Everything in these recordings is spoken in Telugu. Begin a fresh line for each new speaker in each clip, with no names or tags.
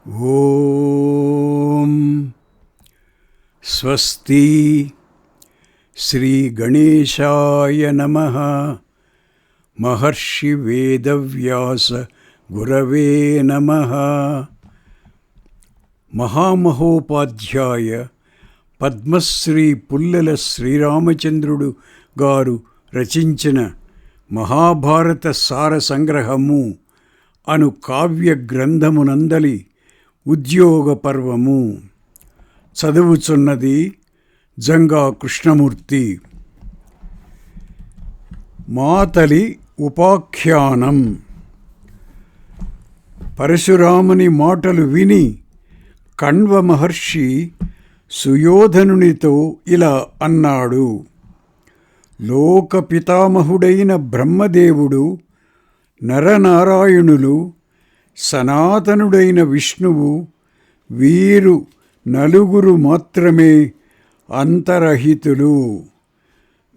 ఓం స్వస్తి శ్రీ గణేశాయ నమః. మహర్షి వేదవ్యాస గురవే నమః. మహామహోపాధ్యాయ పద్మశ్రీ పుల్లెల శ్రీరామచంద్రుడు గారు రచించిన మహాభారత సార సంగ్రహము అను కావ్య గ్రంథమునందలి ఉద్యోగ పర్వము. చదువుచున్నది జంగా కృష్ణమూర్తి. మాతలి ఉపాఖ్యానం. పరశురాముని మాటలు విని కణ్వ మహర్షి సుయోధనునితో ఇలా అన్నాడు. లోక పితామహుడైన బ్రహ్మదేవుడు, నరనారాయణులు, సనాతనుడైన విష్ణువు, వీరు నలుగురు మాత్రమే అంతరహితులు.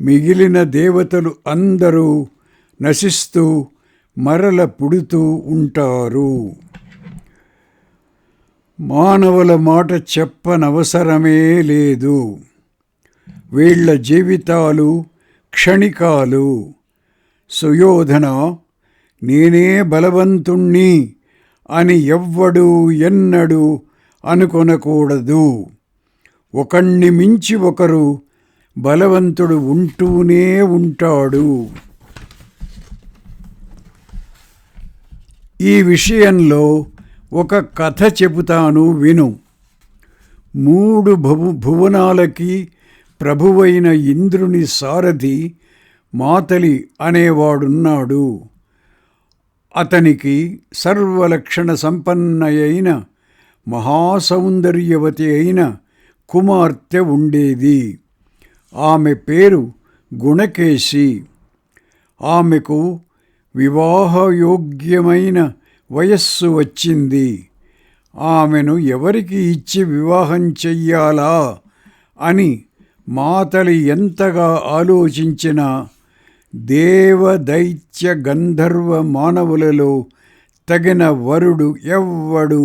మిగిలిన దేవతలు అందరూ నశిస్తూ మరల పుడుతూ ఉంటారు. మానవుల మాట చెప్పనవసరమే లేదు. వీళ్ల జీవితాలు క్షణికాలు. సుయోధన, నేనే బలవంతుణ్ణి అని ఎవ్వడూ ఎన్నడూ అనుకొనకూడదు. ఒకణ్ణి మించి ఒకరు బలవంతుడు ఉంటూనే ఉంటాడు. ఈ విషయంలో ఒక కథ చెబుతాను విను. 3 భువనాలకి ప్రభువైన ఇంద్రుని సారథి మాతలి అనేవాడున్నాడు. అతనికి సర్వలక్షణ సంపన్నయైన మహాసౌందర్యవతి అయిన కుమార్తె ఉండేది. ఆమె పేరు గుణకేశి. ఆమెకు వివాహయోగ్యమైన వయస్సు వచ్చింది. ఆమెను ఎవరికి ఇచ్చి వివాహం చెయ్యాలా అని మాతలి ఎంతగా ఆలోచించినా దేవదైత్య గంధర్వ మానవులలో తగిన వరుడు ఎవ్వడూ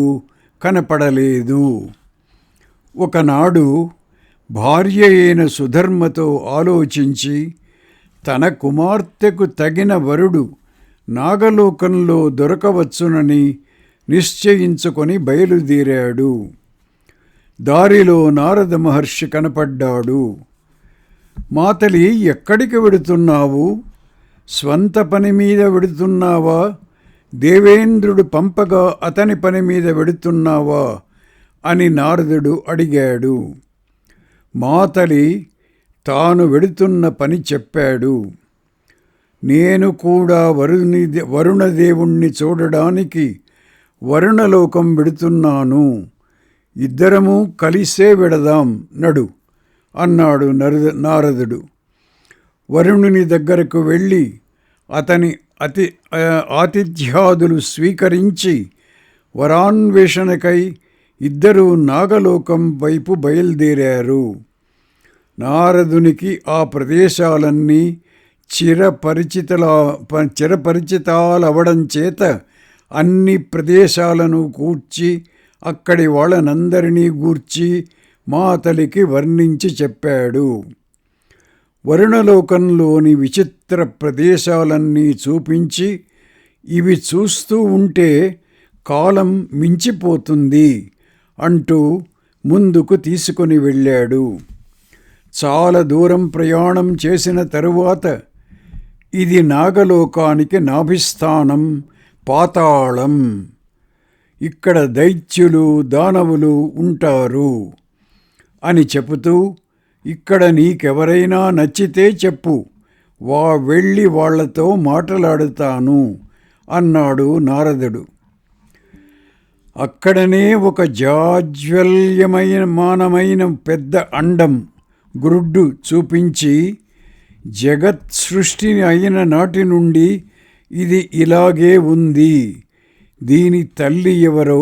కనపడలేదు. ఒకనాడు భార్య అయిన సుధర్మతో ఆలోచించి తన కుమార్తెకు తగిన వరుడు నాగలోకంలో దొరకవచ్చునని నిశ్చయించుకొని బయలుదేరాడు. దారిలో నారద మహర్షి కనపడ్డాడు. మాతలి, ఎక్కడికి వెడుతున్నావు? స్వంత పని మీద వెడుతున్నావా? దేవేంద్రుడు పంపగా అతని పని మీద వెడుతున్నావా అని నారదుడు అడిగాడు. మాతలి తాను వెడుతున్న పని చెప్పాడు. నేను కూడా వరుణదేవుణ్ణి చూడడానికి వరుణలోకం వెడుతున్నాను. ఇద్దరము కలిసే వెడదాం నడు అన్నాడు నారదుడు. వరుణుని దగ్గరకు వెళ్ళి అతని ఆతిథ్యాదులు స్వీకరించి వరాన్వేషణకై ఇద్దరూ నాగలోకం వైపు బయలుదేరారు. నారదునికి ఆ ప్రదేశాలన్నీ చిరపరిచితాలవడం చేత అన్ని ప్రదేశాలను గూర్చి అక్కడి వాళ్ళనందరినీ గూర్చి మాతలికి వర్ణించి చెప్పాడు. వరుణలోకంలోని విచిత్ర ప్రదేశాలన్నీ చూపించి, ఇవి చూస్తూ ఉంటే కాలం మించిపోతుంది అంటూ ముందుకు తీసుకొని వెళ్ళాడు. చాలా దూరం ప్రయాణం చేసిన తరువాత ఇది నాగలోకానికి నాభిస్థానం, పాతాళం. ఇక్కడ దైత్యులు, దానవులు ఉంటారు అని చెబుతూ, ఇక్కడ నీకెవరైనా నచ్చితే చెప్పు, వెళ్ళి వాళ్లతో మాట్లాడుతాను అన్నాడు నారదుడు. అక్కడనే ఒక జాజ్వల్యమానమైన పెద్ద అండం, గ్రుడ్డు చూపించి, జగత్ సృష్టి అయిన నాటి నుండి ఇది ఇలాగే ఉంది. దీని తల్లి ఎవరో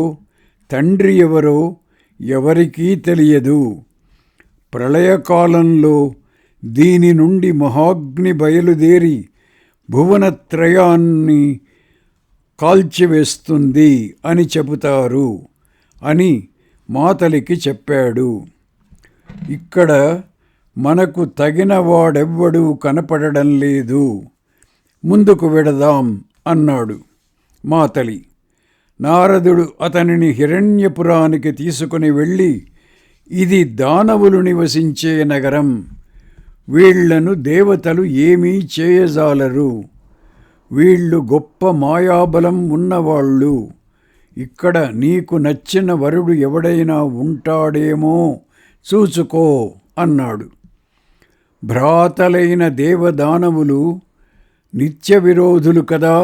తండ్రి ఎవరో ఎవరికీ తెలియదు. ప్రళయకాలంలో దీని నుండి మహాగ్ని బయలుదేరి భువనత్రయాన్ని కాల్చివేస్తుంది అని చెబుతారు. అని మాతలికి చెప్పాడు. ఇక్కడ మనకు తగిన వాడెవ్వడూ కనపడడం లేదు, ముందుకు వెడదాం అన్నాడు మాతలి. నారదుడు అతనిని హిరణ్యపురానికి తీసుకుని వెళ్ళి, ఇది దానవులు నివసించే నగరం, వీళ్లను దేవతలు ఏమీ చేయజాలరు, వీళ్ళు గొప్ప మాయాబలం ఉన్నవాళ్ళు, ఇక్కడ నీకు నచ్చిన వరుడు ఎవడైనా ఉంటాడేమో చూచుకో అన్నాడు. భ్రాతలైన దేవదానవులు నిత్య విరోధులు కదా,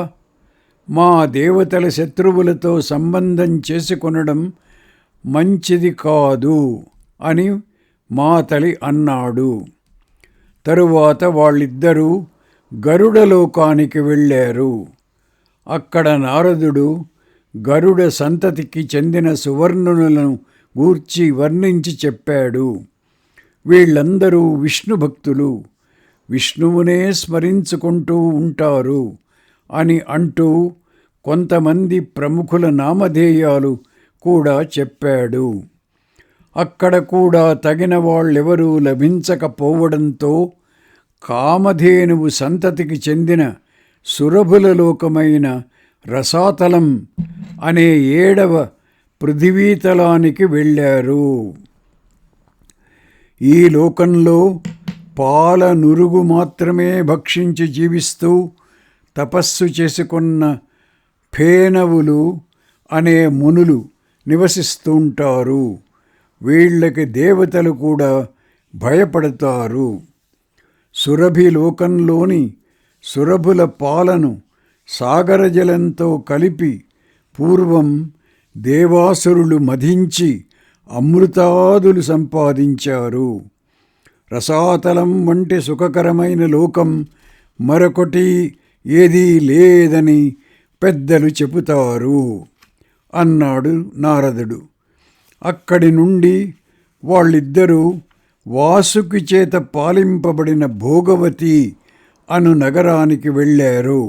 మా దేవతల శత్రువులతో సంబంధం చేసుకొనడం మంచిది కాదు అని మాతలి అన్నాడు. తరువాత వాళ్ళిద్దరూ గరుడలోకానికి వెళ్ళారు. అక్కడ నారదుడు గరుడ సంతతికి చెందిన సువర్ణులను గూర్చి వర్ణించి చెప్పాడు. వీళ్ళందరూ విష్ణు భక్తులు, విష్ణువునే స్మరించుకుంటూ ఉంటారు అని అంటూ కొంతమంది ప్రముఖుల నామధేయాలు కూడా చెప్పాడు. అక్కడ కూడా తగిన వాళ్ళెవరూ లభించకపోవడంతో కామధేనువు సంతతికి చెందిన సురభుల లోకమైన రసాతలం అనే 7వ పృథివీతలానికి వెళ్ళారు. ఈ లోకంలో పాల నురుగు మాత్రమే భక్షించి జీవిస్తూ తపస్సు చేసుకున్న ఫేనవులు అనే మునులు నివసిస్తుంటారు. వీళ్ళకి దేవతలు కూడా భయపడతారు. సురభి లోకంలోని సురభుల పాలను సాగర జలంతో కలిపి పూర్వం దేవాసురులు మధించి అమృతాదులు సంపాదించారు. రసాతలం వంటి సుఖకరమైన లోకం మరొకటి ఏదీ లేదని పెద్దలు చెబుతారు అన్నాడు నారదుడు. అక్కడి నుండి వాళ్ళిద్దరూ వాసుకి చేత పాలింపబడిన భోగవతి అను నగరానికి వెళ్ళారు.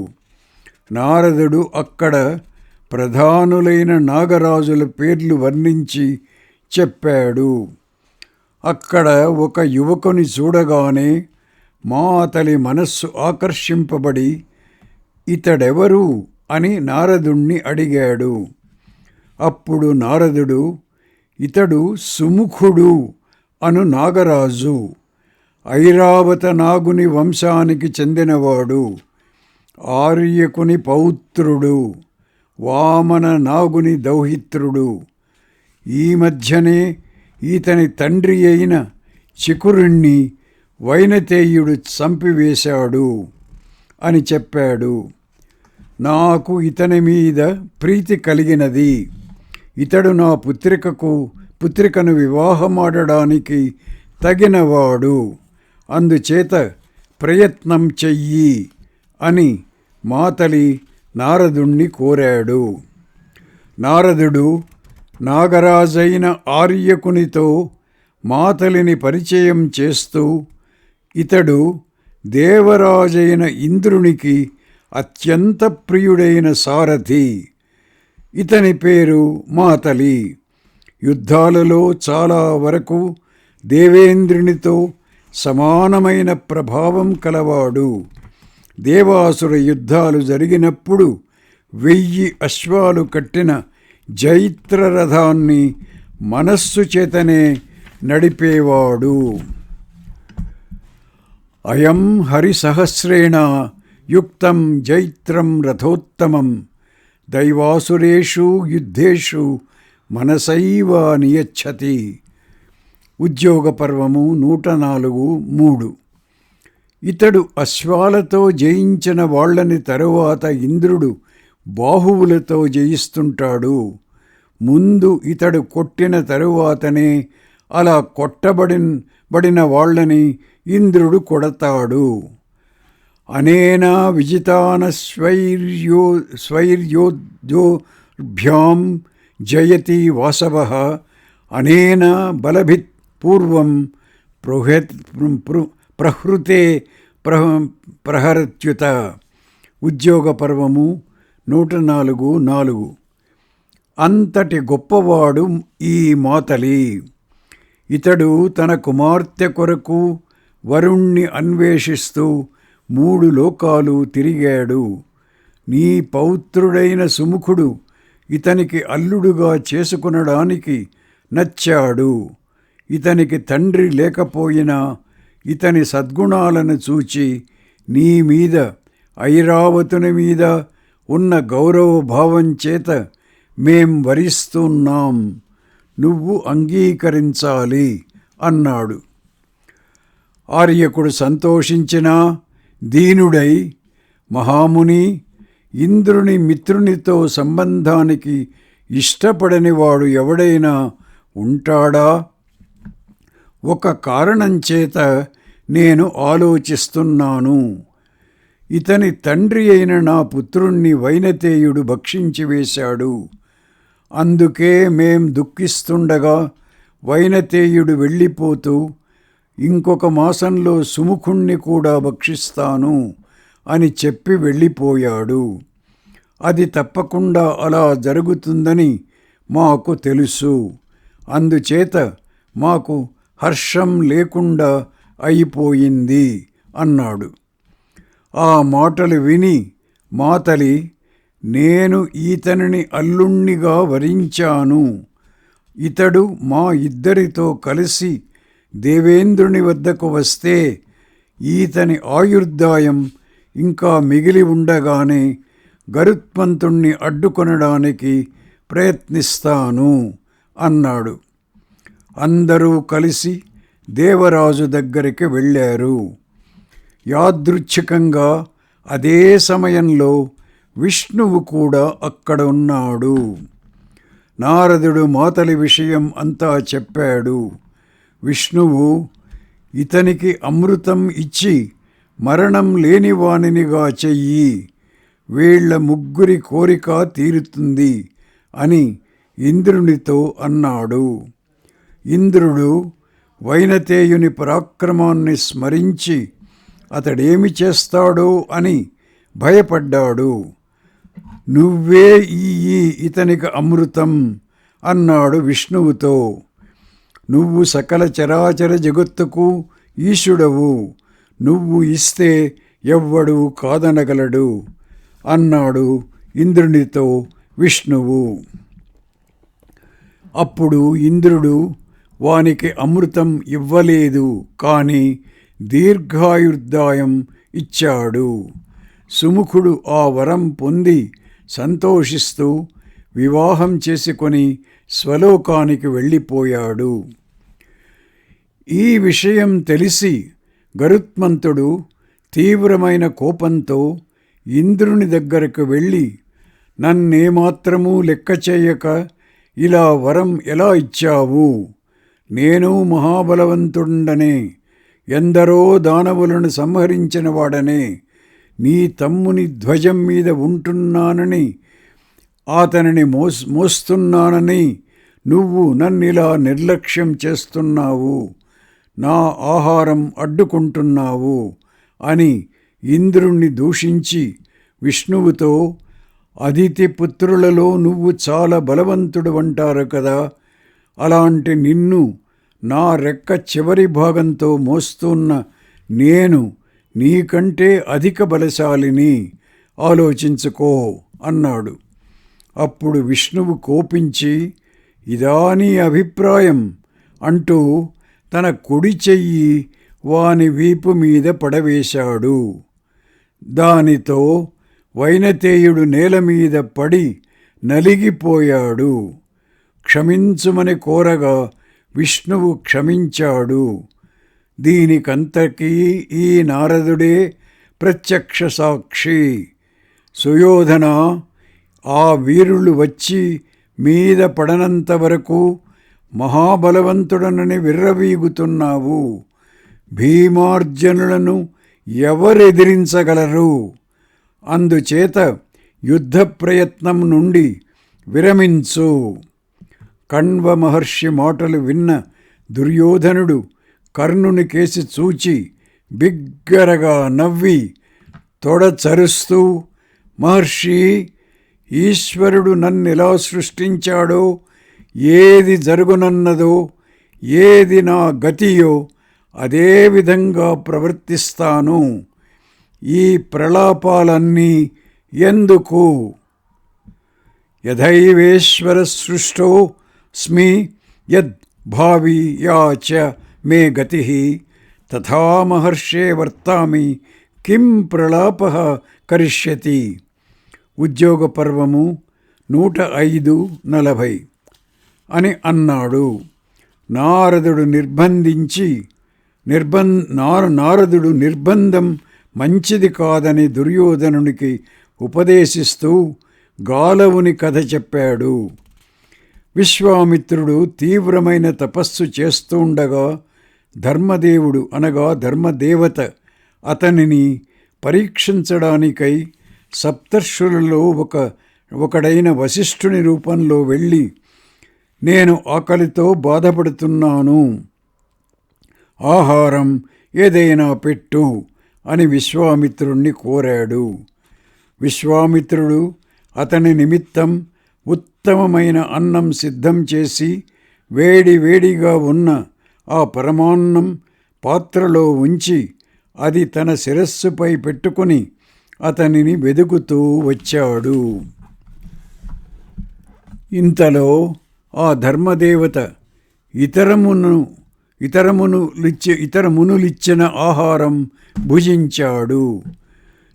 నారదుడు అక్కడ ప్రధానులైన నాగరాజుల పేర్లు వర్ణించి చెప్పాడు. అక్కడ ఒక యువకుని చూడగానే మాతలి మనస్సు ఆకర్షింపబడి, ఇతడెవరు అని నారదుణ్ణి అడిగాడు. అప్పుడు నారదుడు, ఇతడు సుముఖుడు అను నాగరాజు, ఐరావత నాగుని వంశానికి చెందినవాడు, ఆర్యకుని పౌత్రుడు, వామన నాగుని దౌహిత్రుడు. ఈ మధ్యనే ఈతని తండ్రి అయిన చికురుణ్ణి వైనతేయుడు చంపివేశాడు అని చెప్పాడు. నాకు ఇతని మీద ప్రీతి కలిగినది. ఇతడు నా పుత్రికను వివాహమాడడానికి తగినవాడు, అందుచేత ప్రయత్నం చెయ్యి అని మాతలి నారదుణ్ణి కోరాడు. నారదుడు నాగరాజైన ఆర్యకునితో మాతలిని పరిచయం చేస్తూ, ఇతడు దేవరాజైన ఇంద్రునికి అత్యంత ప్రియుడైన సారథి. ఇతని పేరు మాతలి. యుద్ధాలలో చాలా వరకు దేవేంద్రునితో సమానమైన ప్రభావం కలవాడు. దేవాసుర యుద్ధాలు జరిగినప్పుడు 1000 అశ్వాలు కట్టిన జైత్రరథాన్ని మనస్సు చేతనే నడిపేవాడు. అయం హరిసహస్రేణ యుక్తం జైత్రం రథోత్తమం దైవాసురేషు యుద్ధేషు మనసైవ నియచ్చతి. ఉద్యోగ పర్వము 104:3. ఇతడు అశ్వాలతో జయించిన వాళ్ళని తరువాత ఇంద్రుడు బాహువులతో జయిస్తుంటాడు. ముందు ఇతడు కొట్టిన తరువాతనే అలా కొట్టబడిన వాళ్ళని ఇంద్రుడు కొడతాడు. అనేన విజితాన స్వైర్యోద్యోర్భ్యాం జయతి వాసవః అనేన బలభిత్ పూర్వం ప్రహృతే ప్రహరత్యుత. ఉద్యోగ పర్వము 104:4. అంతటి గొప్పవాడు ఈ మాతలి. ఇతడు తన కుమార్తె కొరకు వరుణ్ణి అన్వేషిస్తూ 3 లోకాలు తిరిగాడు. నీ పౌత్రుడైన సుముఖుడు ఇతనికి అల్లుడుగా చేసుకునడానికి నచ్చాడు. ఇతనికి తండ్రి లేకపోయినా ఇతని సద్గుణాలను చూచి నీ మీద, ఐరావతుని మీద ఉన్న గౌరవభావం చేత మేం వరిస్తున్నాం, నువ్వు అంగీకరించాలి అన్నాడు. ఆర్యకుడు సంతోషించినా దీనుడై, మహాముని, ఇంద్రుని మిత్రునితో సంబంధానికి ఇష్టపడని వాడు ఎవడైనా ఉంటాడా? ఒక కారణం చేత నేను ఆలోచిస్తున్నాను. ఇతని తండ్రి అయిన నా పుత్రుణ్ణి వైనతేయుడు భక్షించి వేశాడు. అందుకే మేం దుఃఖిస్తుండగా వైనతేయుడు వెళ్ళిపోతూ ఇంకొక మాసంలో సుముఖుణ్ణి కూడా భక్షిస్తాను అని చెప్పి వెళ్ళిపోయాడు. అది తప్పకుండా అలా జరుగుతుందని మాకు తెలుసు. అందుచేత మాకు హర్షం లేకుండా అయిపోయింది అన్నాడు. ఆ మాటలు విని మాతలి, నేను ఈతనిని అల్లుణ్ణిగా వరించాను. ఇతడు మా ఇద్దరితో కలిసి దేవేంద్రుని వద్దకు వస్తే ఈతని ఆయుర్దాయం ఇంకా మిగిలి ఉండగానే గరుత్మంతుణ్ణి అడ్డుకొనడానికి ప్రయత్నిస్తాను అన్నాడు. అందరూ కలిసి దేవరాజు దగ్గరికి వెళ్ళారు. యాదృచ్ఛికంగా అదే సమయంలో విష్ణువు కూడా అక్కడ ఉన్నాడు. నారదుడు మాతలి విషయం అంతా చెప్పాడు. విష్ణువు, ఇతనికి అమృతం ఇచ్చి మరణం లేనివానినిగా చెయ్యి, వీళ్ల ముగ్గురి కోరిక తీరుతుంది అని ఇంద్రునితో అన్నాడు. ఇంద్రుడు వైనతేయుని పరాక్రమాన్ని స్మరించి అతడేమి చేస్తాడో అని భయపడ్డాడు. నువ్వే ఇతనికి అమృతం అన్నాడు విష్ణువుతో. నువ్వు సకల చరాచర జగత్తుకు ఈశుడవు, నువ్వు ఇస్తే ఎవ్వడు కాదనగలడు అన్నాడు ఇంద్రునితో విష్ణువు. అప్పుడు ఇంద్రుడు వానికి అమృతం ఇవ్వలేదు, కానీ దీర్ఘాయుర్దాయం ఇచ్చాడు. సుముఖుడు ఆ వరం పొంది సంతోషిస్తూ వివాహం చేసుకొని స్వలోకానికి వెళ్ళిపోయాడు. ఈ విషయం తెలిసి గరుత్మంతుడు తీవ్రమైన కోపంతో ఇంద్రుని దగ్గరకు వెళ్ళి, నన్నేమాత్రమూ లెక్క చేయక ఇలా వరం ఎలా ఇచ్చావు? నేను మహాబలవంతుడనే, ఎందరో దానవులను సంహరించిన వాడనే, నీ తమ్ముని ధ్వజం మీద ఉంటున్నానని, అతనిని మోస్తున్నానని నువ్వు నన్నిలా నిర్లక్ష్యం చేస్తున్నావు, నా ఆహారం అడ్డుకుంటున్నావు అని ఇంద్రుణ్ణి దూషించి విష్ణువుతో, అదితి పుత్రులలో నువ్వు చాలా బలవంతుడు అంటారు కదా, అలాంటి నిన్ను నా రెక్క చివరి భాగంతో మోస్తున్న నేను నీకంటే అధిక బలశాలిని, ఆలోచించుకో అన్నాడు. అప్పుడు విష్ణువు కోపించి, ఇదా నీ అభిప్రాయం అంటూ తన కుడి చెయ్యి వాని వీపు మీద పడవేశాడు. దానితో వైనతేయుడు నేల మీద పడి నలిగిపోయాడు. క్షమించుమని కోరగా విష్ణువు క్షమించాడు. దీనికంతకీ ఈ నారదుడే ప్రత్యక్ష సాక్షి. సుయోధన, ఆ వీరులు వచ్చి మీద పడనంత వరకు మహాబలవంతుడనని విర్రవీగుతున్నావు. భీమార్జునులను ఎవరెదిరించగలరు? అందుచేత యుద్ధ ప్రయత్నం నుండి విరమించు. కణ్వ మహర్షి మాటలు విన్న దుర్యోధనుడు కర్ణుని కేసి చూచి బిగ్గరగా నవ్వి తొడ చరుస్తూ, మహర్షి, ఈశ్వరుడు నన్నెలా సృష్టించాడో, ఏది జరుగునన్నదో, ఏది నా గతియో అదే విధంగా ప్రవర్తిస్తాను. ఈ ప్రలాపాలన్నీ ఎందుకు? యథైవేశ్వర సృష్టో స్మి యద్ భావి యాచ మే గతి తథా మహర్షే వర్తామి కిం ప్రలాపః కరిష్యతి. ఉద్యోగ పర్వము 105:40 అని అన్నాడు. నారదుడు నిర్బంధం మంచిది కాదని దుర్యోధనునికి ఉపదేశిస్తూ గాలవుని కథ చెప్పాడు. విశ్వామిత్రుడు తీవ్రమైన తపస్సు చేస్తుండగా ధర్మదేవుడు అనగా ధర్మదేవత అతనిని పరీక్షించడానికై సప్తర్షులలో ఒకడైన వశిష్ఠుని రూపంలో వెళ్ళి, నేను ఆకలితో బాధపడుతున్నాను, ఆహారం ఏదైనా పెట్టు అని విశ్వామిత్రుణ్ణి కోరాడు. విశ్వామిత్రుడు అతని నిమిత్తం ఉత్తమమైన అన్నం సిద్ధం చేసి వేడివేడిగా ఉన్న ఆ పరమాన్నం పాత్రలో ఉంచి అది తన శిరస్సుపై పెట్టుకుని అతనిని వెదుకుతూ వచ్చాడు. ఇంతలో ఆ ధర్మదేవత ఇతర మునులిచ్చిన ఆహారం భుజించాడు.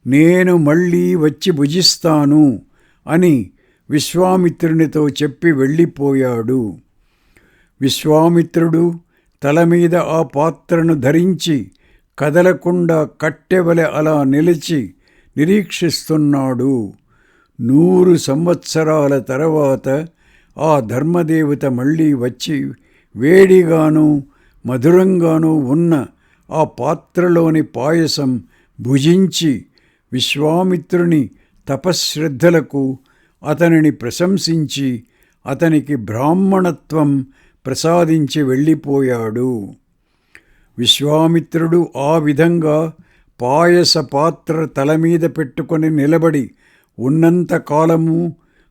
నేను మళ్ళీ వచ్చి భుజిస్తాను అని విశ్వామిత్రునితో చెప్పి వెళ్ళిపోయాడు. విశ్వామిత్రుడు తల మీద ఆ పాత్రను ధరించి కదలకుండా కట్టెవలె అలా నిలిచి నిరీక్షిస్తున్నాడు. 100 సంవత్సరాల తర్వాత ఆ ధర్మదేవత మళ్ళీ వచ్చి వేడిగాను మధురంగాను ఉన్న ఆ పాత్రలోని పాయసం భుజించి విశ్వామిత్రుని తపశ్రద్ధలకు అతనిని ప్రశంసించి అతనికి బ్రాహ్మణత్వం ప్రసాదించి వెళ్ళిపోయాడు. విశ్వామిత్రుడు ఆ విధంగా పాయస పాత్ర తల మీద పెట్టుకొని నిలబడి ఉన్నంతకాలము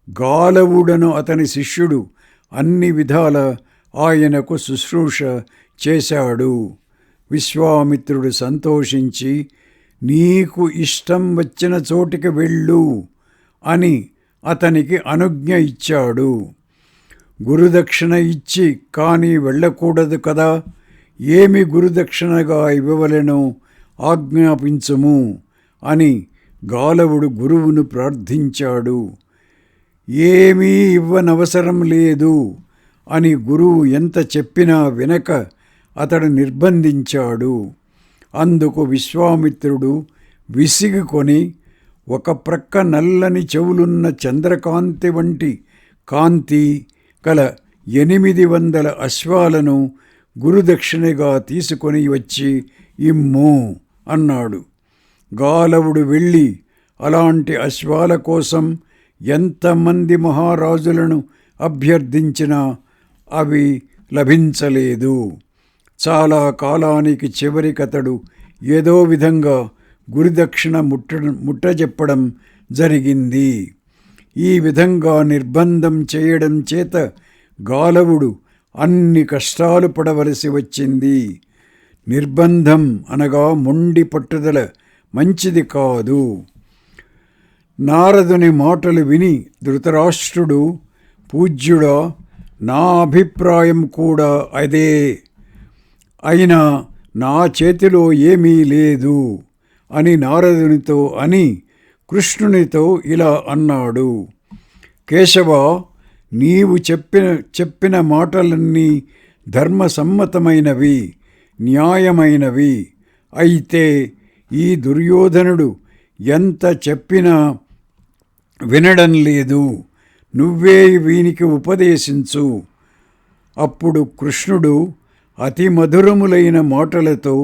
గాలవుడను అతని శిష్యుడు అన్ని విధాల ఆయనకు శుశ్రూష చేశాడు. విశ్వామిత్రుడు సంతోషించి, నీకు ఇష్టం వచ్చిన చోటికి వెళ్ళు అని అతనికి అనుజ్ఞ ఇచ్చాడు. గురుదక్షిణ ఇచ్చి కానీ వెళ్ళకూడదు కదా, ఏమి గురుదక్షిణగా ఇవ్వవలెనో ఆజ్ఞాపించుము అని గాలవుడు గురువును ప్రార్థించాడు. ఏమీ ఇవ్వనవసరం లేదు అని గురువు ఎంత చెప్పినా వినక అతడు నిర్బంధించాడు. అందుకు విశ్వామిత్రుడు విసిగికొని ఒక ప్రక్క నల్లని చెవులున్న చంద్రకాంతి వంటి కాంతి కల 800 అశ్వాలను గురుదక్షిణగా తీసుకొని వచ్చి ఇమ్ము అన్నాడు. గాలవుడు వెళ్ళి అలాంటి అశ్వాల కోసం ఎంతమంది మహారాజులను అభ్యర్థించినా అవి లభించలేదు. చాలా కాలానికి చివరికతడు ఏదో విధంగా గురుదక్షిణ ముట్టజెప్పడం జరిగింది. ఈ విధంగా నిర్బంధం చేయడం చేత గాలవుడు అన్ని కష్టాలు పడవలసి వచ్చింది. నిర్బంధం అనగా మొండి పట్టుదల మంచిది కాదు. నారదుని మాటలు విని ధృతరాష్ట్రుడు, పూజ్యుడా, నా అభిప్రాయం కూడా అదే, అయినా నా చేతిలో ఏమీ లేదు అని నారదునితో అని కృష్ణునితో ఇలా అన్నాడు. కేశవ, నీవు చెప్పిన మాటలన్నీ ధర్మసమ్మతమైనవి, న్యాయమైనవి. అయితే ఈ దుర్యోధనుడు ఎంత చెప్పినా వినడం లేదు. నువ్వే వీనికి ఉపదేశించు. అప్పుడు కృష్ణుడు అతి మధురములైన మాటలతో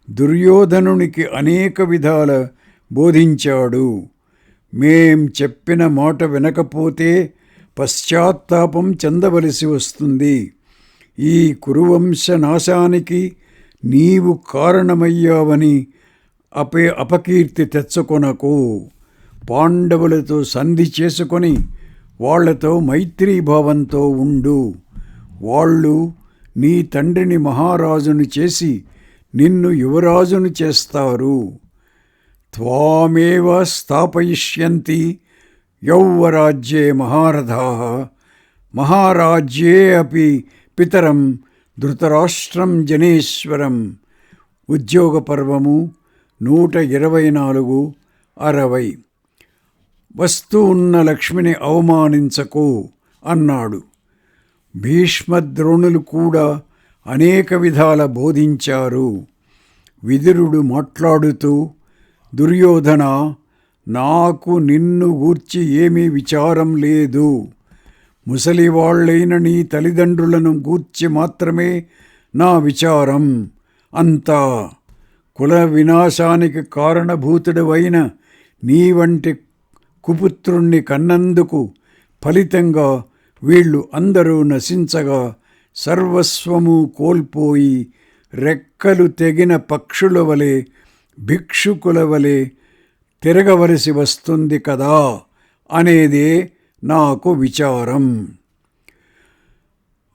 దుర్యోధనునికి అనేక విధాల బోధించాడు. మేం చెప్పిన మాట వినకపోతే పశ్చాత్తాపం చెందవలసి వస్తుంది. ఈ కురువంశ నాశానికి నీవు కారణమయ్యావని అపకీర్తి తెచ్చుకొనకు. పాండవులతో సంధి చేసుకొని వాళ్లతో మైత్రీభావంతో ఉండు. వాళ్ళు నీ తండ్రిని మహారాజును చేసి నిన్ను యువరాజును చేస్తారు. త్వామేవ స్థాపయిష్యంతి యౌవరాజ్యే మహారథాః మహారాజ్యే అపి పితరం ధృతరాష్ట్రం జనేశ్వరం. ఉద్యోగ పర్వము 124:60. వస్తూ ఉన్న లక్ష్మిని అవమానించకు అన్నాడు. భీష్మద్రోణులు కూడా అనేక విధాల బోధించారు. విదురుడు మాట్లాడుతూ, దుర్యోధన, నాకు నిన్ను గూర్చి ఏమీ విచారం లేదు. ముసలివాళ్లైన నీ తల్లిదండ్రులను గూర్చి మాత్రమే నా విచారం. అంతా కుల వినాశానికి కారణభూతుడవైన నీ వంటి కుపుత్రుణ్ణి కన్నందుకు ఫలితంగా వీళ్ళు అందరూ నశించగా సర్వస్వము కోల్పోయి రెక్కలు తెగిన పక్షుల వలె భిక్షుకుల వలె తిరగవలసి వస్తుంది కదా అనేదే నాకు విచారం.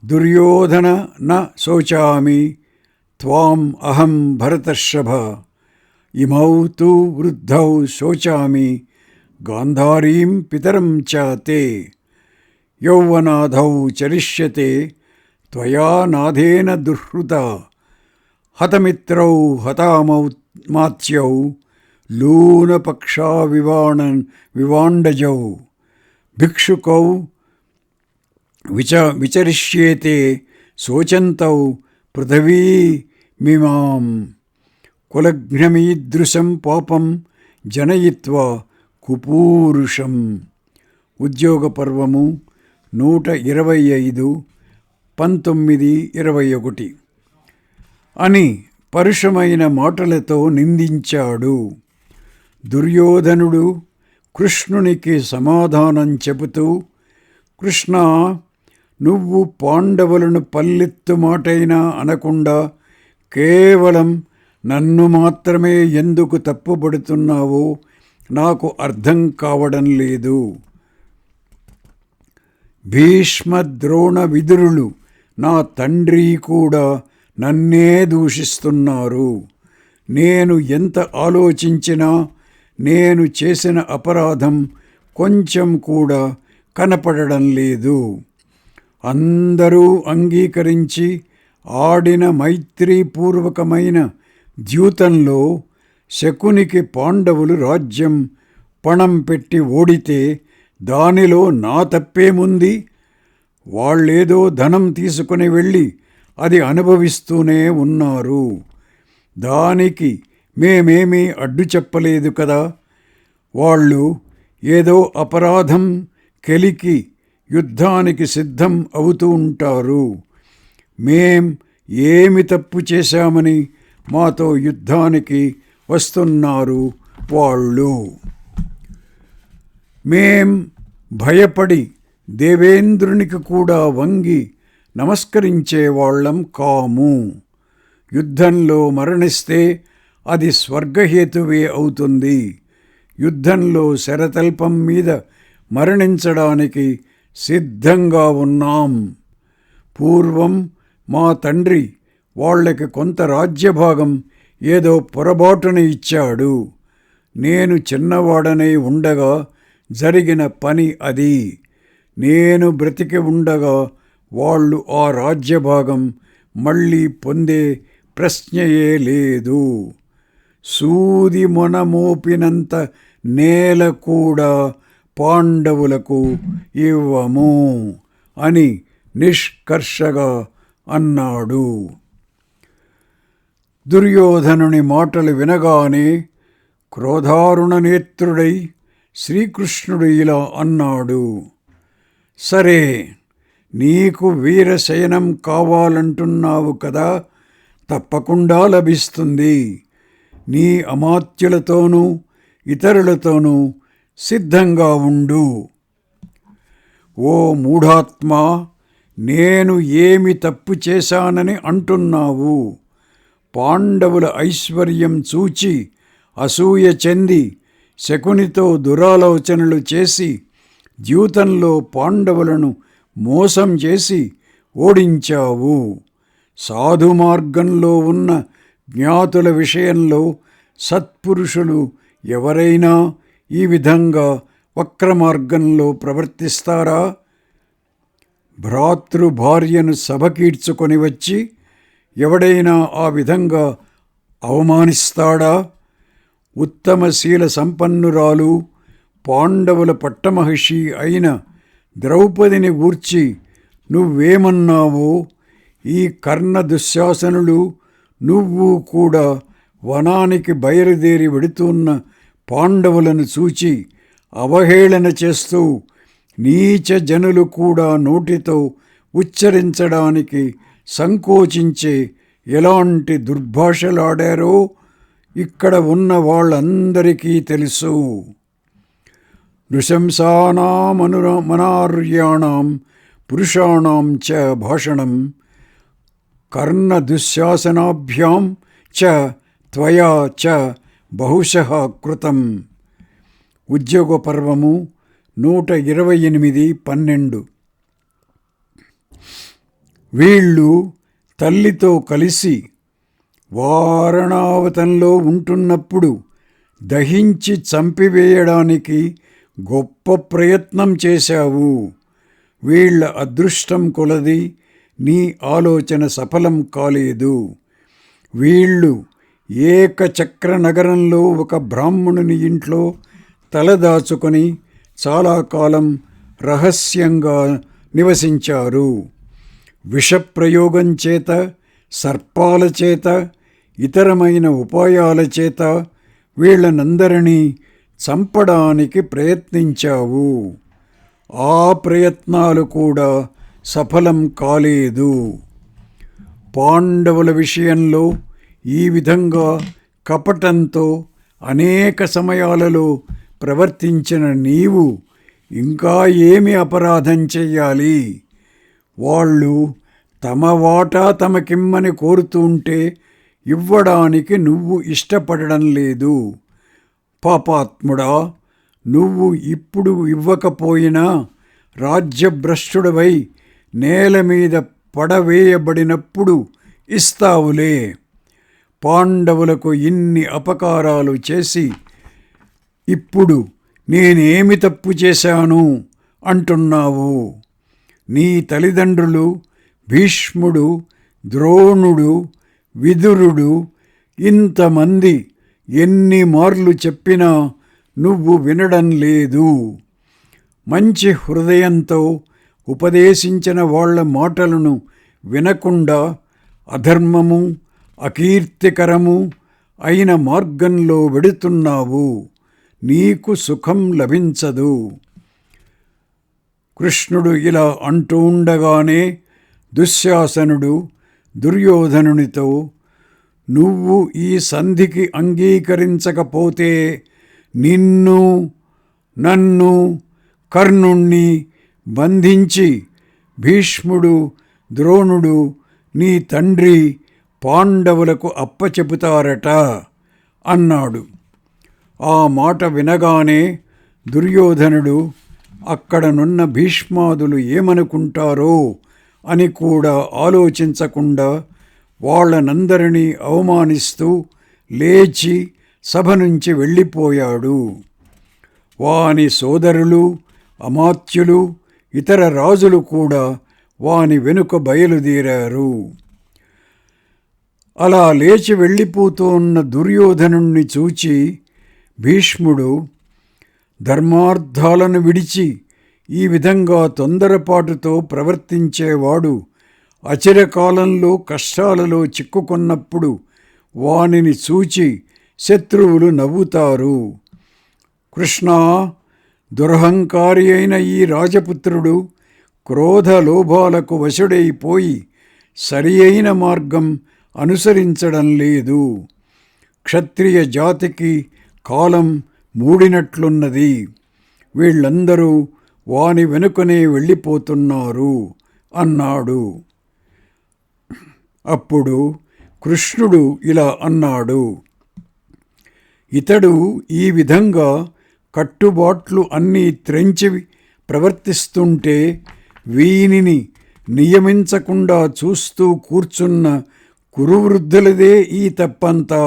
దుర్యోధన న శోచామి త్వాం అహం భరతర్షభ ఇమౌ తు వృద్ధౌ శోచామి గాంధారీం పితరం చ తే యౌవనాధౌ చరిష్యతే త్వయా నాథేన దుహృత హతమిత్రౌ హతామాత్యౌ లూనపక్షా వివాండజౌ భిక్షుకౌ విచరిష్యేతే శోచంతౌ పృథివీమిమాం కులఘ్నమీదృశం పాపం జనయిత్వా కుపూరుషం. ఉద్యోగ పర్వము 125, 19, 21 అని పరుషమైన మాటలతో నిందించాడు. దుర్యోధనుడు కృష్ణునికి సమాధానం చెబుతూ, కృష్ణ, నువ్వు పాండవులను పల్లెత్తు మాటైనా అనకుండా కేవలం నన్ను మాత్రమే ఎందుకు తప్పుపడుతున్నావో నాకు అర్థం కావడం లేదు. భీష్మ ద్రోణ విదురులు నా తండ్రి కూడా నన్నే దూషిస్తున్నారు. నేను ఎంత ఆలోచించినా నేను చేసిన అపరాధం కొంచెం కూడా కనపడడం లేదు. అందరూ అంగీకరించి ఆడిన మైత్రీపూర్వకమైన ద్యూతంలో శకునికి పాండవులు రాజ్యం పణం పెట్టి ఓడితే దానిలో నా తప్పేముంది? వాళ్ళేదో ధనం తీసుకుని వెళ్ళి అది అనుభవిస్తూనే ఉన్నారు. దానికి మేమేమీ అడ్డు చెప్పలేదు కదా. వాళ్ళు ఏదో అపరాధం కెలికి యుద్ధానికి సిద్ధం అవుతూ ఉంటారు. మేం ఏమి తప్పు చేశామని మాతో యుద్ధానికి వస్తున్నారు వాళ్ళు? మేం భయపడి దేవేంద్రునికి కూడా వంగి నమస్కరించేవాళ్లం కాము. యుద్ధంలో మరణిస్తే అది స్వర్గహేతువే అవుతుంది. యుద్ధంలో శరతల్పం మీద మరణించడానికి సిద్ధంగా ఉన్నాం. పూర్వం మా తండ్రి వాళ్ళకి కొంత రాజ్యభాగం ఏదో పొరబాటున ఇచ్చాడు. నేను చిన్నవాడనై ఉండగా జరిగిన పని అది. నేను బ్రతికి ఉండగా వాళ్ళు ఆ రాజ్యభాగం మళ్ళీ పొందే ప్రశ్నయే లేదు. సూది మొనమోపినంత నేల కూడా పాండవులకు ఇవ్వము అని నిష్కర్షగా అన్నాడు. దుర్యోధనుని మాటలు వినగానే క్రోధారుణ నేత్రుడై శ్రీకృష్ణుడు ఇలా అన్నాడు. సరే, నీకు వీరశయనం కావాలంటున్నావు కదా, తప్పకుండా లభిస్తుంది. నీ అమాత్యులతోనూ ఇతరులతోనూ సిద్ధంగా ఉండు. ఓ మూఢాత్మా, నేను ఏమి తప్పు చేశానని అంటున్నావు? పాండవుల ఐశ్వర్యం చూచి అసూయ చెంది శకునితో దురాలోచనలు చేసి ద్యూతంలో పాండవులను మోసం చేసి ఓడించావు. సాధు మార్గంలో ఉన్న జ్ఞాతుల విషయంలో సత్పురుషులు ఎవరైనా ఈ విధంగా వక్రమార్గంలో ప్రవర్తిస్తారా? భ్రాతృభార్యను సభకీడ్చుకొని వచ్చి ఎవడైనా ఆ విధంగా అవమానిస్తాడా? ఉత్తమశీల సంపన్నురాలు పాండవుల పట్టమహిషి అయిన ద్రౌపదిని గూర్చి నువ్వేమన్నావో ఈ కర్ణ దుశ్శాసనులు నువ్వు కూడా వనానికి బయలుదేరి వెడుతున్న పాండవులను చూచి అవహేళన చేస్తూ నీచ జనులు కూడా నోటితో ఉచ్చరించడానికి సంకోచించే ఎలాంటి దుర్భాషలాడారో ఇక్కడ ఉన్న వాళ్ళందరికీ తెలుసు. నృశంసానామనార్యాణం పురుషాణం చ భాషణం కర్ణదుశ్శాసనాభ్యాం చ త్వయా చ బహుశః కృతం. ఉద్యోగ పర్వము 128:12. వీళ్ళు తల్లితో కలిసి వారణావతంలో ఉంటున్నప్పుడు దహించి చంపివేయడానికి గొప్ప ప్రయత్నం చేశావు. వీళ్ళ అదృష్టం కొలది నీ ఆలోచన సఫలం కాలేదు. వీళ్ళు ఏకచక్ర నగరంలో ఒక బ్రాహ్మణుని ఇంట్లో తలదాచుకొని చాలా కాలం రహస్యంగా నివసించారు. విషప్రయోగం చేత, సర్పాల చేత, ఇతరమైన ఉపాయాల చేత వీళ్ళనందరినీ చంపడానికి ప్రయత్నించావు. ఆ ప్రయత్నాలు కూడా సఫలం కాలేదు. పాండవుల విషయంలో ఈ విధంగా కపటంతో అనేక సమయాలలో ప్రవర్తించిన నీవు ఇంకా ఏమి అపరాధం చెయ్యాలి? వాళ్ళు తమ వాటా తమకిమ్మని కోరుతుంటే ఇవ్వడానికి నువ్వు ఇష్టపడడం లేదు. పాపాత్ముడా, నువ్వు ఇప్పుడు ఇవ్వకపోయినా రాజ్యభ్రష్టుడవై నేల మీద పడవేయబడినప్పుడు ఇస్తావులే. పాండవులకు ఇన్ని అపకారాలు చేసి ఇప్పుడు నేనేమి తప్పు చేశాను అంటున్నావు? నీ తల్లిదండ్రులు భీష్ముడు, ద్రోణుడు, విదురుడు ఇంతమంది ఎన్ని మార్లు చెప్పినా నువ్వు వినడం లేదు. మంచి హృదయంతో ఉపదేశించిన వాళ్ళ మాటలను వినకుండా అధర్మము, అకీర్తికరము అయిన మార్గంలో వెడుతున్నావు. నీకు సుఖం లభించదు. కృష్ణుడు ఇలా అంటూ ఉండగానే దుశ్శాసనుడు దుర్యోధనునితో, నువ్వు ఈ సంధికి అంగీకరించకపోతే నిన్ను, నన్ను, కర్ణుణ్ణి బంధించి భీష్ముడు, ద్రోణుడు, నీ తండ్రి పాండవులకు అప్పచెపుతారట అన్నాడు. ఆ మాట వినగానే దుర్యోధనుడు అక్కడనున్న భీష్మాదులు ఏమనుకుంటారో అని కూడా ఆలోచించకుండా వాళ్ళనందరినీ అవమానిస్తూ లేచి సభ నుంచి వెళ్ళిపోయాడు. వాని సోదరులు, అమాత్యులు, ఇతర రాజులు కూడా వాని వెనుక బయలుదేరారు. అలా లేచి వెళ్ళిపోతున్న దుర్యోధనుణ్ణి చూచి భీష్ముడు, ధర్మార్థాలను విడిచి ఈ విధంగా తొందరపాటుతో ప్రవర్తించేవాడు అచిరకాలంలో కష్టాలలో చిక్కుకున్నప్పుడు వానిని చూచి శత్రువులు నవ్వుతారు. కృష్ణ, దురహంకారి అయిన ఈ రాజపుత్రుడు క్రోధ లోభాలకు వశుడైపోయి సరి అయిన మార్గం అనుసరించడం లేదు. క్షత్రియ జాతికి కాలం మూడినట్లున్నది. వీళ్ళందరూ వాని వెనుకనే వెళ్ళిపోతున్నారు అన్నాడు. అప్పుడు కృష్ణుడు ఇలా అన్నాడు, ఇతడు ఈ విధంగా కట్టుబాట్లు అన్నీ త్రెంచి ప్రవర్తిస్తుంటే వీనిని నియమించకుండా చూస్తూ కూర్చున్న కురువృద్ధులదే ఈ తప్పంతా.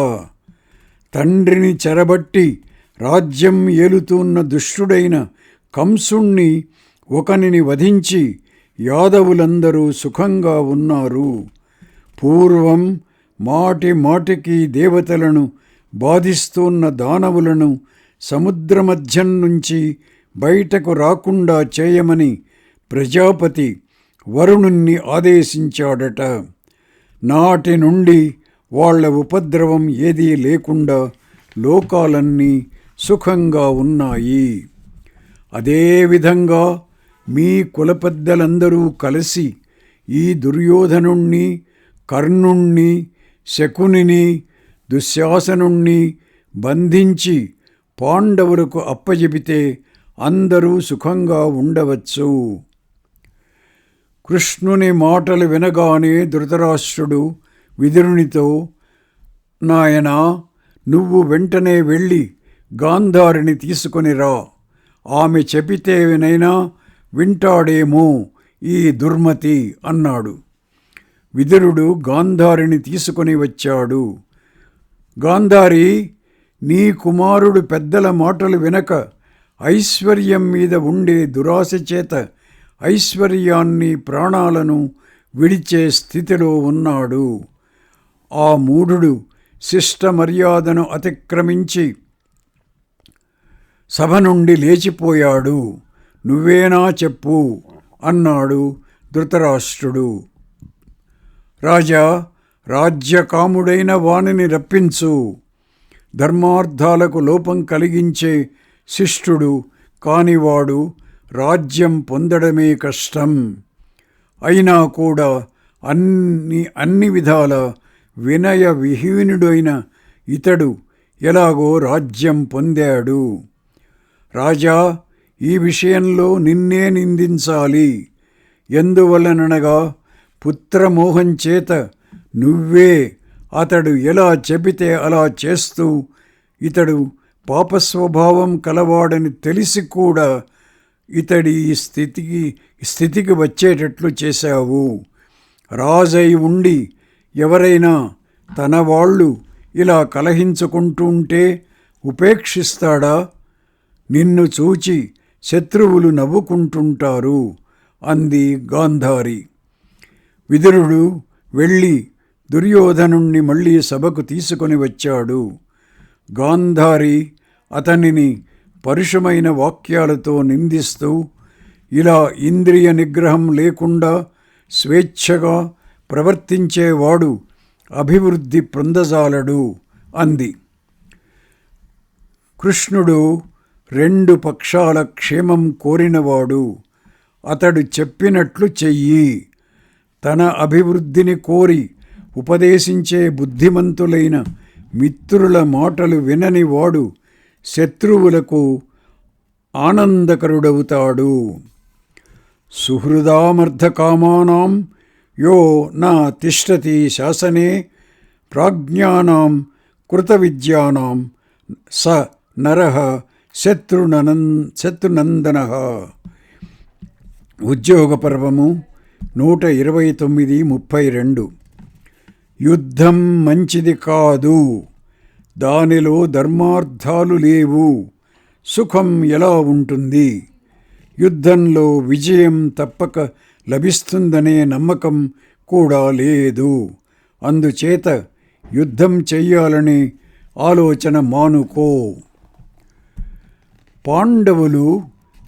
తండ్రిని చెరబట్టి రాజ్యం ఏలుతున్న దుష్టుడైన కంసుణ్ణి ఒకనిని వధించి యాదవులందరూ సుఖంగా ఉన్నారు. పూర్వం మాటి మాటికి దేవతలను బాధిస్తున్న దానవులను సముద్రమధ్యం నుంచి బయటకు రాకుండా చేయమని ప్రజాపతి వరుణుణ్ణి ఆదేశించాడట. నాటి నుండి వాళ్ళ ఉపద్రవం ఏదీ లేకుండా లోకాలన్నీ సుఖంగా ఉన్నాయి. అదేవిధంగా మీ కులపెద్దలందరూ కలిసి ఈ దుర్యోధనుణ్ణి, కర్ణుణ్ణి, శకునిని, దుశ్శాసనుణ్ణి బంధించి పాండవులకు అప్పజెపితే అందరూ సుఖంగా ఉండవచ్చు. కృష్ణుని మాటలు వినగానే ధృతరాష్ట్రుడు విదురునితో, నాయనా, నువ్వు వెంటనే వెళ్ళి గాంధారిని తీసుకొని రా. ఆమె చెబితే వినైనా వింటాడేమో ఈ దుర్మతి అన్నాడు. విదురుడు గాంధారిని తీసుకొని వచ్చాడు. గాంధారి, నీ కుమారుడు పెద్దల మాటలు వినక ఐశ్వర్యం మీద ఉండే దురాశ చేత ఐశ్వర్యాన్ని, ప్రాణాలను విడిచే స్థితిలో ఉన్నాడు. ఆ మూఢుడు శిష్ట మర్యాదను అతిక్రమించి సభ నుండి లేచిపోయాడు. నువ్వేనా చెప్పు అన్నాడు ధృతరాష్ట్రుడు. రాజా, రాజ్యకాముడైన వానిని రప్పించు. ధర్మార్థాలకు లోపం కలిగించే శిష్టుడు కానివాడు రాజ్యం పొందడమే కష్టం. అయినా కూడా అన్ని విధాల వినయ విహీనుడైన ఇతడు ఎలాగో రాజ్యం పొందాడు. రాజా, ఈ విషయంలో నిన్నే నిందించాలి. ఎందువలననగా పుత్రమోహం చేత నువ్వే అతడు ఎలా చెబితే అలా చేస్తూ ఇతడు పాపస్వభావం కలవాడని తెలిసి కూడా ఇతడి ఈ స్థితికి వచ్చేటట్లు చేశావు. రాజై ఉండి ఎవరైనా తన వాళ్ళు ఇలా కలహించుకుంటుంటే ఉపేక్షిస్తాడా? నిన్ను చూచి శత్రువులు నవ్వుకుంటుంటారు అంది గాంధారి. విదురుడు వెళ్ళి దుర్యోధనుణ్ణి మళ్ళీ సభకు తీసుకొని వచ్చాడు. గాంధారి అతనిని పరుషమైన వాక్యాలతో నిందిస్తూ, ఇలా ఇంద్రియ నిగ్రహం లేకుండా స్వేచ్ఛగా ప్రవర్తించేవాడు అభివృద్ధి పొందజాలడు అంది. కృష్ణుడు రెండు పక్షాల క్షేమం కోరినవాడు. అతడు చెప్పినట్లు చెయ్యి. తన అభివృద్ధిని కోరి ఉపదేశించే బుద్ధిమంతులైన మిత్రుల మాటలు వినని వాడు శత్రువులకు ఆనందకరుడవుతాడు. సుహృదామర్థకామానాం యో నా తిష్టతి శాసనే ప్రాజ్ఞానాం కృతవిద్యానాం స నరః శత్రునందనః. ఉద్యోగ పర్వము 129:32. యుద్ధం మంచిది కాదు, దానిలో ధర్మార్థాలు లేవు. సుఖం ఎలా ఉంటుంది? యుద్ధంలో విజయం తప్పక లభిస్తుందనే నమ్మకం కూడా లేదు. అందుచేత యుద్ధం చెయ్యాలనే ఆలోచన మానుకో. పాండవులు,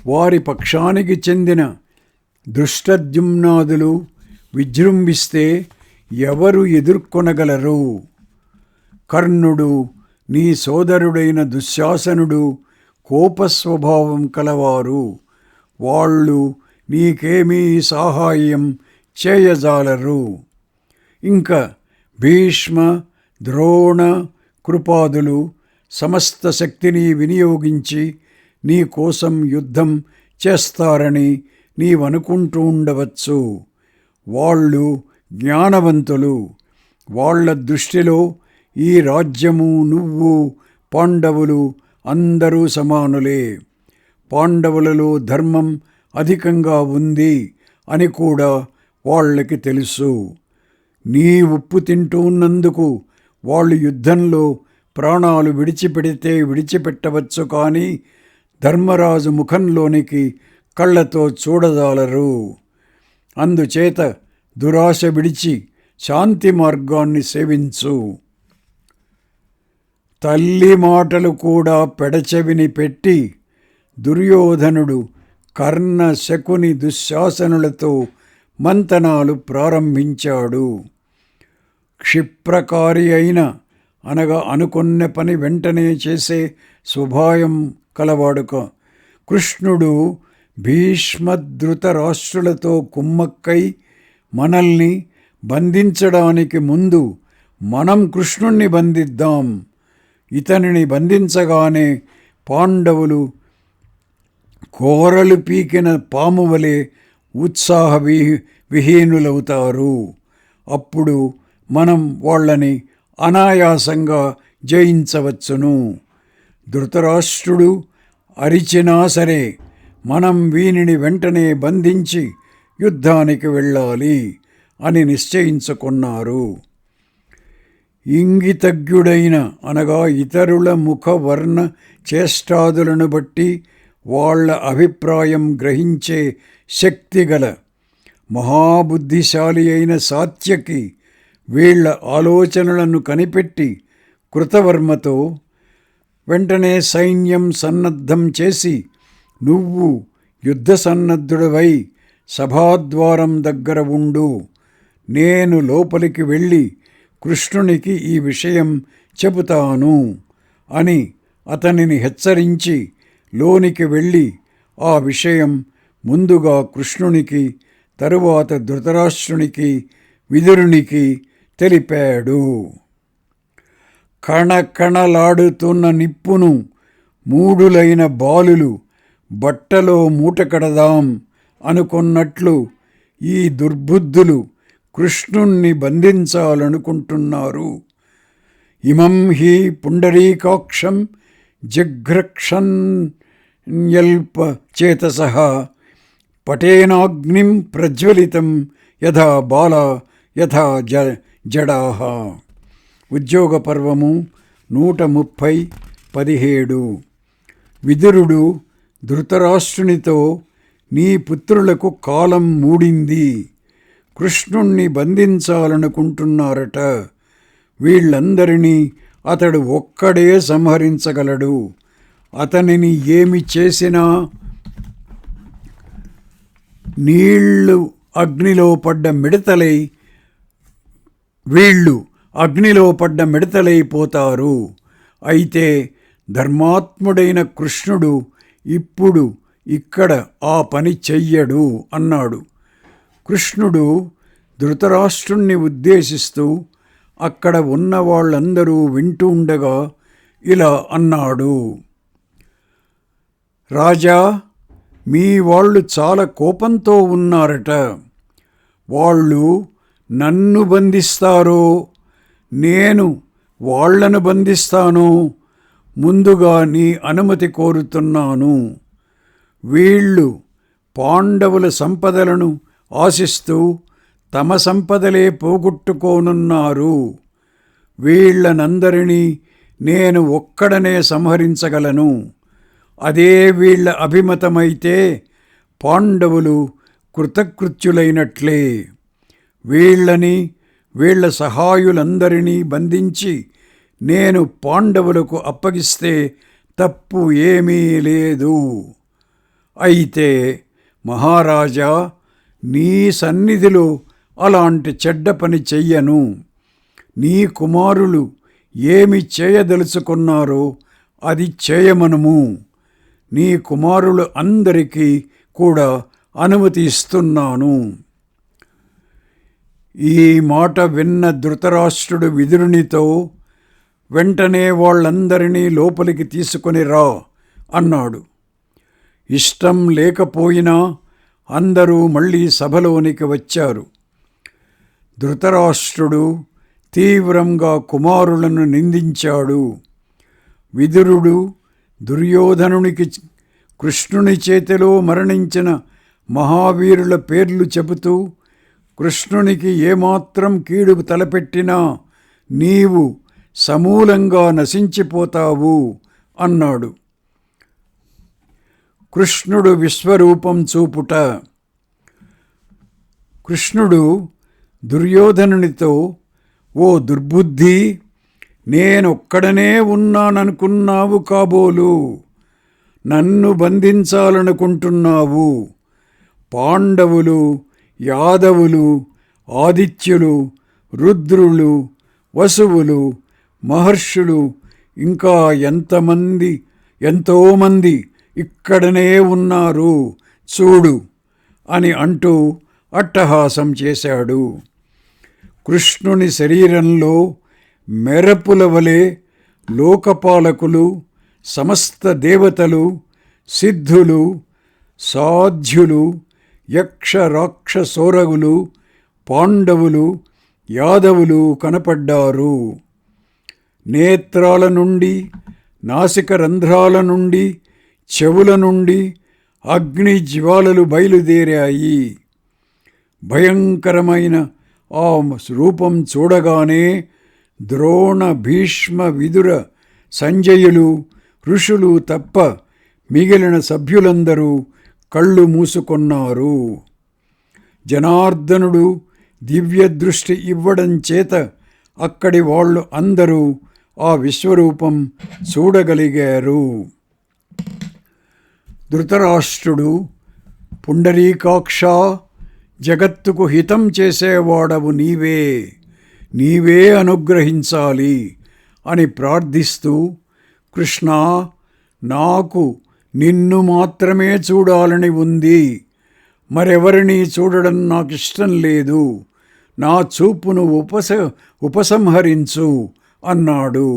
వారి పక్షానికి చెందిన ధృష్టద్యుమ్నాదులు విజృంభిస్తే ఎవరు ఎదుర్కొనగలరు? కర్ణుడు, నీ సోదరుడైన దుశ్శాసనుడు కోపస్వభావం కలవారు. వాళ్ళు నీకేమీ సహాయం చేయజాలరు. ఇంకా భీష్మ, ద్రోణ, కృపాదులు సమస్త శక్తిని వినియోగించి నీ కోసం యుద్ధం చేస్తారని నీవనుకుంటూ ఉండవచ్చు. వాళ్ళు జ్ఞానవంతులు. వాళ్ళ దృష్టిలో ఈ రాజ్యము, నువ్వు పాండవులు అందరూ సమానులే. పాండవులలో ధర్మం అధికంగా ఉంది అని కూడా వాళ్ళకి తెలుసు. నీ ఉప్పు తింటూ ఉన్నందుకు వాళ్ళు యుద్ధంలో ప్రాణాలు విడిచిపెడితే విడిచిపెట్టవచ్చు, కానీ ధర్మరాజు ముఖంలోనికి కళ్ళతో చూడజాలరు. అందుచేత దురాశ విడిచి శాంతి మార్గాన్ని సేవించు. తల్లి మాటలు కూడా పెడచెవిని పెట్టి దుర్యోధనుడు కర్ణ, శకుని, దుశ్శాసనులతో మంతనాలు ప్రారంభించాడు. క్షిప్రకారి అయిన అనగా అనుకున్న పని వెంటనే చేసే స్వభావం కలవాడుక కృష్ణుడు భీష్మధృతరాష్ట్రులతో కుమ్మక్కై మనల్ని బంధించడానికి ముందు మనం కృష్ణుణ్ణి బంధిద్దాం. ఇతనిని బంధించగానే పాండవులు కోరలు పీకిన పాము వలె ఉత్సాహ విహీనులవుతారు. అప్పుడు మనం వాళ్ళని అనాయాసంగా జయించవచ్చును. ధృతరాష్ట్రుడు అరిచినా సరే మనం వీనిని వెంటనే బంధించి యుద్ధానికి వెళ్ళాలి అని నిశ్చయించుకున్నారు. ఇంగితజ్ఞుడైన అనగా ఇతరుల ముఖ వర్ణ చేష్టాదులను బట్టి వాళ్ళ అభిప్రాయం గ్రహించే శక్తి గల మహాబుద్ధిశాలి అయిన సాత్యకి వీళ్ల ఆలోచనలను కనిపెట్టి కృతవర్మతో వెంటనే సైన్యం సన్నద్ధం చేసి నువ్వు యుద్ధ సన్నద్ధుడవై సభాద్వారం దగ్గర ఉండు, నేను లోపలికి వెళ్ళి కృష్ణునికి ఈ విషయం చెబుతాను అని అతనిని హెచ్చరించి లోనికి వెళ్ళి ఆ విషయం ముందుగా కృష్ణునికి, తరువాత ధృతరాష్ట్రునికి, విదురునికి తెలిపాడు. కణకణలాడుతున్న నిప్పును మూడులైన బాలులు బట్టలో మూట కడదాం అనుకున్నట్లు ఈ దుర్బుద్ధులు కృష్ణుణ్ణి బంధించాలనుకుంటున్నారు. ఇమం హి పుండరీకాక్షం జిఘ్రక్షన్యల్ప చేతసః పటేనాగ్నిం ప్రజ్వలితం యథా బాల యథా జడాః. ఉద్యోగ పర్వము 130:17. విదురుడు ధృతరాష్ట్రునితో నీ పుత్రులకు కాలం మూడింది, కృష్ణుణ్ణి బంధించాలనుకుంటున్నారట. వీళ్ళందరినీ అతడు ఒక్కడే సంహరించగలడు. అతనిని ఏమి చేసినా వీళ్ళు అగ్నిలో పడ్డ మిడతలైపోతారు. అయితే ధర్మాత్ముడైన కృష్ణుడు ఇప్పుడు ఇక్కడ ఆ పని చెయ్యడు అన్నాడు. కృష్ణుడు ధృతరాష్ట్రుణ్ణి ఉద్దేశిస్తూ అక్కడ ఉన్న వాళ్ళందరూ వింటూ ఉండగా ఇలా అన్నాడు. రాజా, మీ వాళ్ళు చాలా కోపంతో ఉన్నారట. వాళ్ళు నన్ను బంధిస్తారో నేను వాళ్లను బంధిస్తానో ముందుగా నీ అనుమతి కోరుతున్నాను. వీళ్ళు పాండవుల సంపదలను ఆశిస్తూ తమ సంపదలే పోగొట్టుకోనున్నారు. వీళ్ళనందరినీ నేను ఒక్కడనే సంహరించగలను. అదే వీళ్ళ అభిమతమైతే పాండవులు కృతకృత్యులైనట్లే. వీళ్ళని వీళ్ళ సహాయులందరినీ బంధించి నేను పాండవులకు అప్పగిస్తే తప్పు ఏమీ లేదు. అయితే మహారాజా, నీ సన్నిధిలో అలాంటి చెడ్డ పని చెయ్యను. నీ కుమారులు ఏమి చేయదలుచుకున్నారో అది చేయమనుము. నీ కుమారులు అందరికీ కూడా అనుమతి ఇస్తున్నాను. ఈ మాట విన్న ధృతరాష్ట్రుడు విదురునితో వెంటనే వాళ్ళందరినీ లోపలికి తీసుకొని రా అన్నాడు. ఇష్టం లేకపోయినా అందరూ మళ్ళీ సభలోనికి వచ్చారు. ధృతరాష్ట్రుడు తీవ్రంగా కుమారులను నిందించాడు. విదురుడు దుర్యోధనునికి కృష్ణుని చేతిలో మరణించిన మహావీరుల పేర్లు చెబుతూ, కృష్ణునికి ఏమాత్రం కీడు తలపెట్టినా నీవు సమూలంగా నశించిపోతావు అన్నాడు. కృష్ణుడు విశ్వరూపం చూపుట. కృష్ణుడు దుర్యోధనునితో, ఓ దుర్బుద్ధి, నేనొక్కడనే ఉన్నాననుకున్నావు కాబోలు, నన్ను బంధించాలనుకుంటున్నావు. పాండవులు, యాదవులు, ఆదిత్యులు, రుద్రులు, వసువులు, మహర్షులు, ఇంకా ఎంతోమంది ఇక్కడనే ఉన్నారు చూడు అని అంటూ అట్టహాసం చేశాడు. కృష్ణుని శరీరంలో మెరపుల వలె లోకపాలకులు, సమస్త దేవతలు, సిద్ధులు, సాధ్యులు, యక్ష రాక్షసోరగులు, పాండవులు, యాదవులు కనపడ్డారు. నేత్రాల నుండి, నాసిక రంధ్రాల నుండి, చెవుల నుండి అగ్ని జ్వాలలు బయలుదేరాయి. భయంకరమైన ఆ రూపం చూడగానే ద్రోణ, భీష్మ, విదుర, సంజయులు, ఋషులు తప్ప మిగిలిన సభ్యులందరూ కళ్ళు మూసుకొన్నారు. జనార్దనుడు దివ్య దృష్టి ఇవ్వడం చేత అక్కడి వాళ్ళు అందరూ ఆ విశ్వరూపం చూడగలిగారు. ధృతరాష్ట్రుడు, పుండరీకాక్ష, జగత్తుకు హితం చేసేవాడవు నీవే అనుగ్రహించాలి అని ప్రార్థిస్తూ, కృష్ణ, నాకు నిన్ను మాత్రమే చూడాలని ఉంది, మరెవరినీ చూడడం నాకు ఇష్టం లేదు, నా చూపును ఉపసంహరించు అన్నాడు.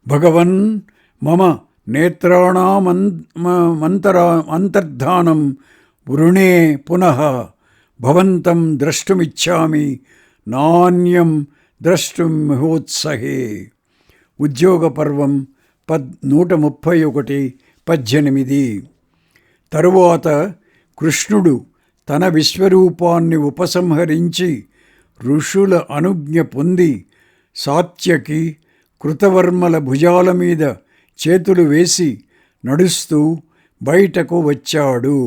భగవన్ మమ నేత్రాణామంతర్ధానం వృణే పునః భవంతం ద్రష్టుమిచ్చామి నాణ్యం ద్రష్టుం మహోత్సహే. ఉద్యోగ పర్వం 131:18. తరువాత కృష్ణుడు తన విశ్వరూపాన్ని ఉపసంహరించి ఋషుల అనుజ్ఞ పొంది సాత్యకి, కృతవర్మల భుజాల మీద చేతులు వేసి నడుస్తూ బయటకు వచ్చాడు.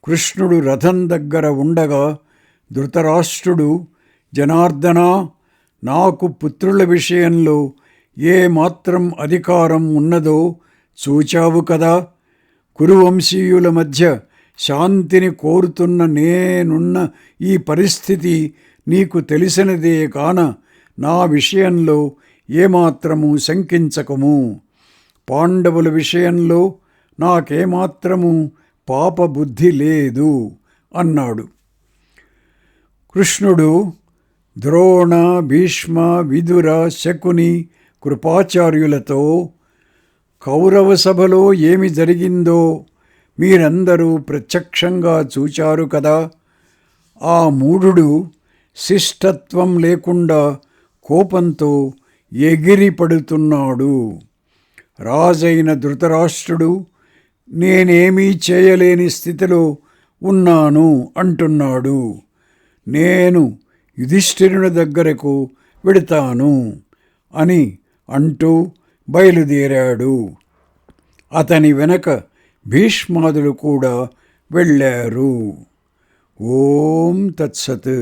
కృష్ణుడు రథం దగ్గర ఉండగా ధృతరాష్ట్రుడు, జనార్దన, నాకు పుత్రుల విషయంలో ఏ మాత్రం అధికారం ఉన్నదో చూచావు కదా, కురువంశీయుల మధ్య శాంతిని కోరుతున్న నేనున్న ఈ పరిస్థితి నీకు తెలిసినదే కాన నా విషయంలో ఏమాత్రము శంకించకము. పాండవుల విషయంలో నాకేమాత్రము పాపబుద్ధి లేదు అన్నాడు. కృష్ణుడు ద్రోణ, భీష్మ, విదుర, శకుని, కృపాచార్యులతో, కౌరవ సభలో ఏమి జరిగిందో మీరందరూ ప్రత్యక్షంగా చూచారు కదా. ఆ మూఢుడు శిష్టత్వం లేకుండా కోపంతో ఎగిరి పడుతున్నాడు. రాజైన ధృతరాష్ట్రుడు నేనేమీ చేయలేని స్థితిలో ఉన్నాను అంటున్నాడు. నేను యుధిష్ఠిరుని దగ్గరకు వెడతాను అని అంటూ బయలుదేరాడు. అతని వెనక భీష్మాదులు కూడా వెళ్ళారు. ఓం తత్సత్.